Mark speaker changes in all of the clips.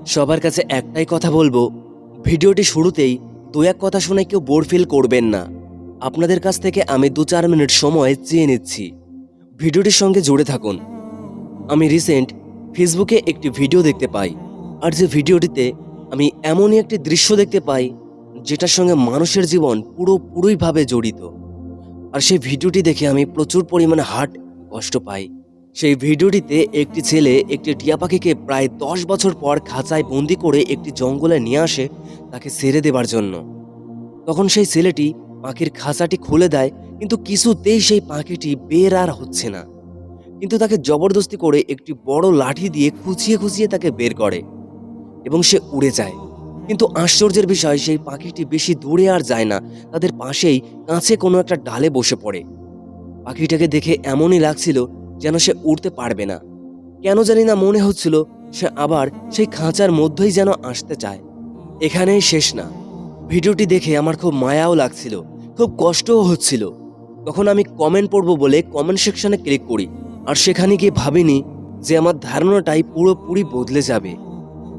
Speaker 1: সবার কাছে একটাই কথা বলবো, ভিডিওটি শুরুতেই দু এক কথা শুনে কেউ বোর ফিল করবেন না। আপনাদের কাছ থেকে আমি 2-4 মিনিট সময় চেয়ে নিচ্ছি, ভিডিওটির সঙ্গে জুড়ে থাকুন। আমি রিসেন্ট ফেসবুকে একটি ভিডিও দেখতে পাই, আর যে ভিডিওটিতে আমি এমনই একটি দৃশ্য দেখতে পাই যেটার সঙ্গে মানুষের জীবন পুরোপুরিভাবে জড়িত। আর সেই ভিডিওটি দেখে আমি প্রচুর পরিমাণে হার্ট কষ্ট পাই। সেই ভিডিওটিতে একটি ছেলে একটি টিয়া পাখিকে প্রায় 10 বছর পর খাঁচায় বন্দি করে একটি জঙ্গলে নিয়ে আসে তাকে ছেড়ে দেবার জন্য। তখন সেই ছেলেটি পাখির খাঁচাটি খুলে দেয়, কিন্তু কিছুতেই সেই পাখিটি বের আর হচ্ছে না। কিন্তু তাকে জবরদস্তি করে একটি বড় লাঠি দিয়ে খুঁচিয়ে খুঁচিয়ে তাকে বের করে এবং সে উড়ে যায়। কিন্তু আশ্চর্যের বিষয়, সেই পাখিটি বেশি দূরে আর যায় না, তাদের পাশেই কাছে কোনো একটা ডালে বসে পড়ে। পাখিটাকে দেখে এমনই লাগছিল যেন সে উড়তে পারবে না। কেন জানি না মনে হচ্ছিল সে আবার সেই খাঁচার মধ্যেই যেন আসতে চায়। এখানেই শেষ না, ভিডিওটি দেখে আমার খুব মায়াও লাগছিল, খুব কষ্টও হচ্ছিল। তখন আমি কমেন্ট পড়বো বলে কমেন্ট সেকশনে ক্লিক করি, আর সেখানে গিয়ে ভাবিনি যে আমার ধারণাটাই পুরোপুরি বদলে যাবে।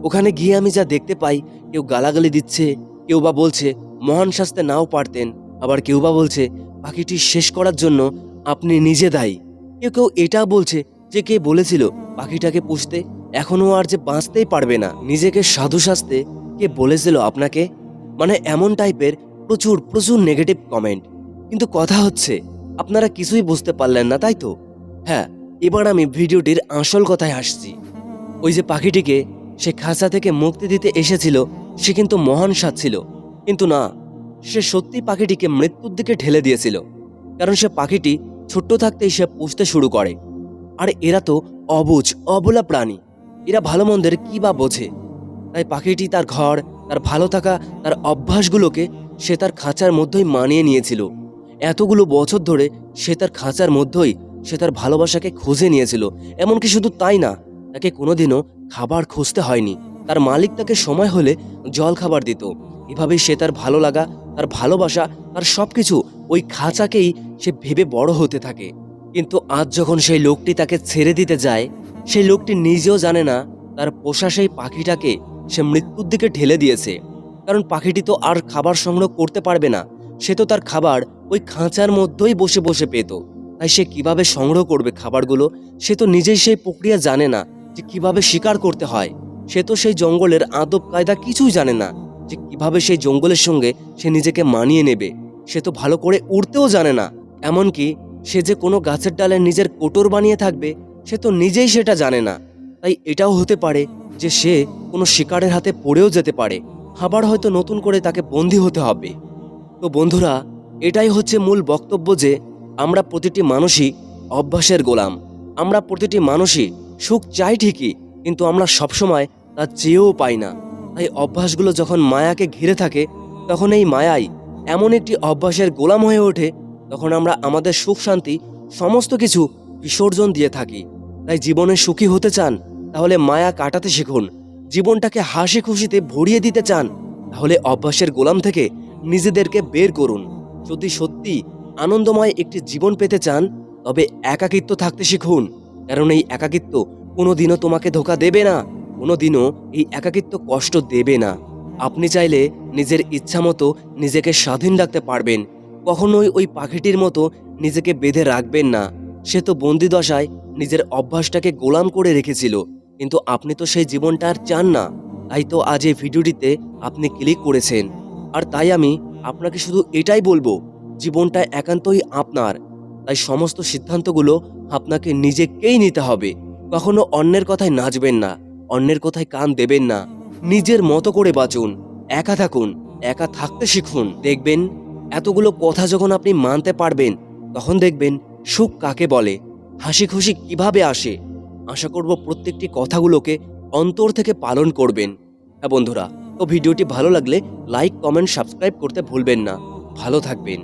Speaker 1: ওখানে গিয়ে আমি যা দেখতে পাই, কেউ গালাগালি দিচ্ছে, কেউ বা বলছে মহান শাস্তে নাও পারতেন, আবার কেউ বা বলছে পাখিটি শেষ করার জন্য আপনি নিজে দায়ী। কেউ কেউ এটা বলছে যে কে বলেছিল পাখিটাকে পুষতে, এখনও আর যে বাঁচতেই পারবে না, নিজেকে সাধু সাজতে কে বলেছিল আপনাকে। মানে এমন টাইপের প্রচুর প্রচুর নেগেটিভ কমেন্ট। কিন্তু কথা হচ্ছে আপনারা কিছুই বুঝতে পারলেন না, তাই তো? হ্যাঁ, এবার আমি ভিডিওটির আসল কথায় আসছি। ওই যে পাখিটিকে সে খাঁচা থেকে মুক্তি দিতে এসেছিল, সে কিন্তু মহান সাধ ছিল, কিন্তু না, সে সত্যি পাখিটিকে মৃত্যুর দিকে ঠেলে দিয়েছিল। কারণ সে পাখিটি ছোট্ট থাকতেই সে পুষতে শুরু করে। আর এরা তো অবুঝ অবলা প্রাণী, এরা ভালো মন্দের কি বা বোঝে। তাই পাখিটি তার ঘর, তার ভালো থাকা, তার অভ্যাসগুলোকে সে তার খাঁচার মধ্যেই মানিয়ে নিয়েছিল। এতগুলো বছর ধরে সে তার খাঁচার মধ্যেই সে তার ভালোবাসাকে খুঁজে নিয়েছিল। এমনকি শুধু তাই না, তাকে কোনোদিনও খাবার খুঁজতে হয়নি, তার মালিক তাকে সময় হলে জল খাবার দিত। এভাবেই সে তার ভালো লাগা, তার ভালোবাসা, তার সবকিছু ওই খাঁচাকেই সে ভেবে বড় হতে থাকে। কিন্তু আজ যখন সেই লোকটি তাকে ছেড়ে দিতে যায়, সেই লোকটি নিজেও জানে না তার পোষা সেই পাখিটাকে সে মৃত্যুর দিকে ঠেলে দিয়েছে। কারণ পাখিটি তো আর খাবার সংগ্রহ করতে পারবে না, সে তো তার খাবার ওই খাঁচার মধ্যেই বসে বসে পেত। তাই সে কিভাবে সংগ্রহ করবে খাবারগুলো? সে তো নিজেই সেই প্রক্রিয়া জানে না যে কিভাবে শিকার করতে হয়। সে তো সেই জঙ্গলের আদব কায়দা কিছুই জানে না যে কিভাবে সেই জঙ্গলের সঙ্গে সে নিজেকে মানিয়ে নেবে। সে তো ভালো করে উড়তেও জানে না। এমনকি সে যে কোনো গাছের ডালে নিজের কোটর বানিয়ে থাকবে, সে তো নিজেই সেটা জানে না। তাই এটাও হতে পারে যে সে কোনো শিকারের হাতে পড়েও যেতে পারে, আবার হয়তো নতুন করে তাকে বন্দী হতে হবে। তো বন্ধুরা, এটাই হচ্ছে মূল বক্তব্য যে আমরা প্রতিটি মানুষই অভ্যাসের গোলাম। আমরা প্রতিটি মানুষই সুখ চাই ঠিকই, কিন্তু আমরা সবসময় তা চেয়েও পাই না। তাই অভ্যাসগুলো যখন মায়াকে ঘিরে থাকে, তখন এই মায়াই এমন একটি অভ্যাসের গোলাম হয়ে ওঠে, তখন আমরা আমাদের সুখ শান্তি সমস্ত কিছু বিসর্জন দিয়ে থাকি। তাই জীবনে সুখী হতে চান, তাহলে মায়া কাটাতে শিখুন। জীবনটাকে হাসি খুশিতে ভরিয়ে দিতে চান, তাহলে অভ্যাসের গোলাম থেকে নিজেদেরকে বের করুন। যদি সত্যি আনন্দময় একটি জীবন পেতে চান, তবে একাকিত্ব থাকতে শিখুন। কারণ এই একাকিত্ব কোনোদিনও তোমাকে ধোঁকা দেবে না, কোনোদিনও এই একাকিত্ব কষ্ট দেবে না। আপনি চাইলে নিজের ইচ্ছা মতো নিজেকে স্বাধীন রাখতে পারবেন। কখনোই ওই পাখিটির মতো নিজেকে বেঁধে রাখবেন না। সে তো বন্দি দশায় নিজের অভ্যাসটাকে গোলাম করে রেখেছিল, কিন্তু আপনি তো সেই জীবনটা আর চান না। তাই তো আজ এই ভিডিওটিতে আপনি ক্লিক করেছেন। আর তাই আমি আপনাকে শুধু এটাই বলবো, জীবনটা একান্তই আপনার। তাই সমস্ত সিদ্ধান্তগুলো আপনাকে নিজেকেই নিতে হবে। কখনো অন্যের কথায় নাচবেন না, অন্যের কথায় কান দেবেন না। নিজের মতো করে বাঁচুন, একা থাকুন, একা থাকতে শিখুন। দেখবেন এতগুলো কথা যখন আপনি মানতে পারবেন, তখন দেখবেন সুখ কাকে বলে, হাসি খুশি কিভাবে আসে। আশা করব প্রত্যেকটি কথাগুলোকে অন্তর থেকে পালন করবেন। হ্যাঁ বন্ধুরা, তো ভিডিওটি ভালো লাগলে লাইক, কমেন্ট, সাবস্ক্রাইব করতে ভুলবেন না। ভালো থাকবেন।